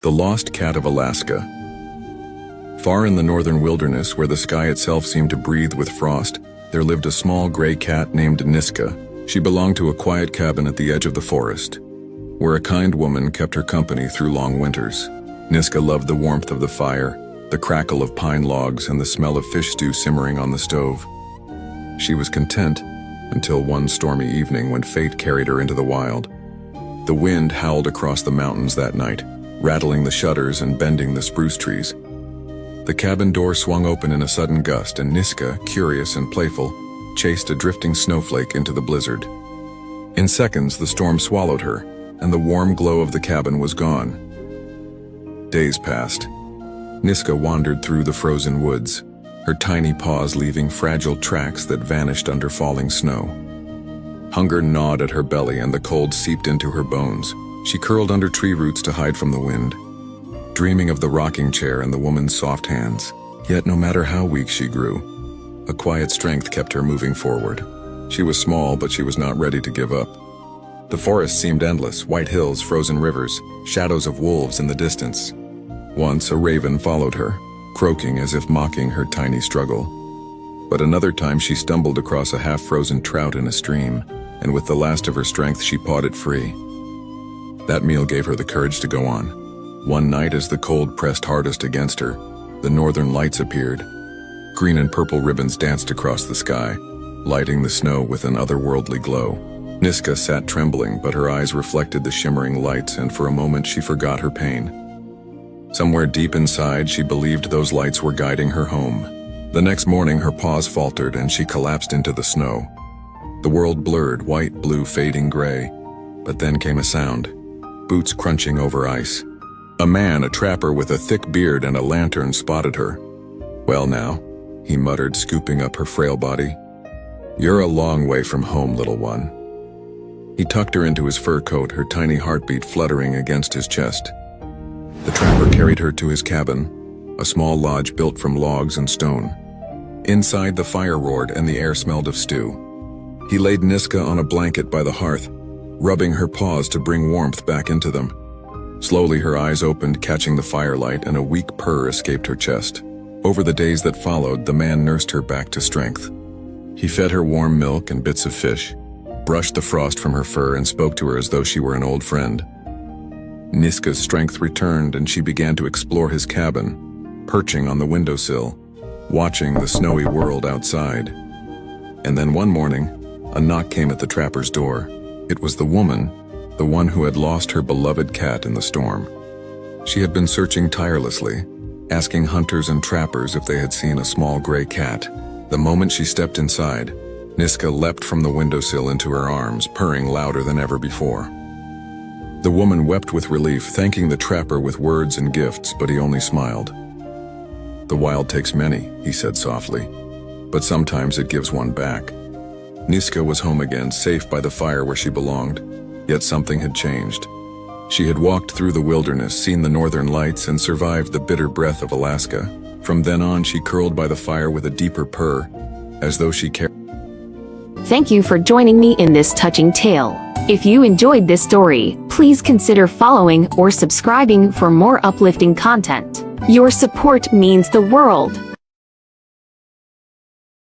The Lost Cat of Alaska. Far in the northern wilderness, where the sky itself seemed to breathe with frost, there lived a small gray cat named Niska. She belonged to a quiet cabin at the edge of the forest, where a kind woman kept her company through long winters. Niska loved the warmth of the fire, the crackle of pine logs, and the smell of fish stew simmering on the stove. She was content until one stormy evening when fate carried her into the wild. The wind howled across the mountains that night, rattling the shutters and bending the spruce trees. The cabin door swung open in a sudden gust, and Niska, curious and playful, chased a drifting snowflake into the blizzard. In seconds, the storm swallowed her, and the warm glow of the cabin was gone. Days passed. Niska wandered through the frozen woods, her tiny paws leaving fragile tracks that vanished under falling snow. Hunger gnawed at her belly, and the cold seeped into her bones. She curled under tree roots to hide from the wind, dreaming of the rocking chair and the woman's soft hands. Yet no matter how weak she grew, a quiet strength kept her moving forward. She was small, but she was not ready to give up. The forest seemed endless: white hills, frozen rivers, shadows of wolves in the distance. Once a raven followed her, croaking as if mocking her tiny struggle. But another time she stumbled across a half-frozen trout in a stream, and with the last of her strength she pawed it free. That meal gave her the courage to go on. One night, as the cold pressed hardest against her, the northern lights appeared. Green and purple ribbons danced across the sky, lighting the snow with an otherworldly glow. Niska sat trembling, but her eyes reflected the shimmering lights, and for a moment she forgot her pain. Somewhere deep inside, she believed those lights were guiding her home. The next morning, her paws faltered and she collapsed into the snow. The world blurred, white, blue, fading gray. But then came a sound. Boots crunching over ice. A man, a trapper with a thick beard and a lantern, spotted her. "Well now," he muttered, scooping up her frail body. "You're a long way from home, little one." He tucked her into his fur coat, her tiny heartbeat fluttering against his chest. The trapper carried her to his cabin, a small lodge built from logs and stone. Inside, the fire roared and the air smelled of stew. He laid Niska on a blanket by the hearth, rubbing her paws to bring warmth back into them. Slowly her eyes opened, catching the firelight, and a weak purr escaped her chest. Over the days that followed, the man nursed her back to strength. He fed her warm milk and bits of fish, brushed the frost from her fur, and spoke to her as though she were an old friend. Niska's strength returned, and she began to explore his cabin, perching on the windowsill, watching the snowy world outside. And then one morning, a knock came at the trapper's door. It was the woman, the one who had lost her beloved cat in the storm. She had been searching tirelessly, asking hunters and trappers if they had seen a small gray cat. The moment she stepped inside, Niska leapt from the windowsill into her arms, purring louder than ever before. The woman wept with relief, thanking the trapper with words and gifts, but he only smiled. "The wild takes many," he said softly, "but sometimes it gives one back." Niska was home again, safe by the fire where she belonged. Yet something had changed. She had walked through the wilderness, seen the northern lights, and survived the bitter breath of Alaska. From then on, she curled by the fire with a deeper purr, as though she cared. Thank you for joining me in this touching tale. If you enjoyed this story, please consider following or subscribing for more uplifting content. Your support means the world.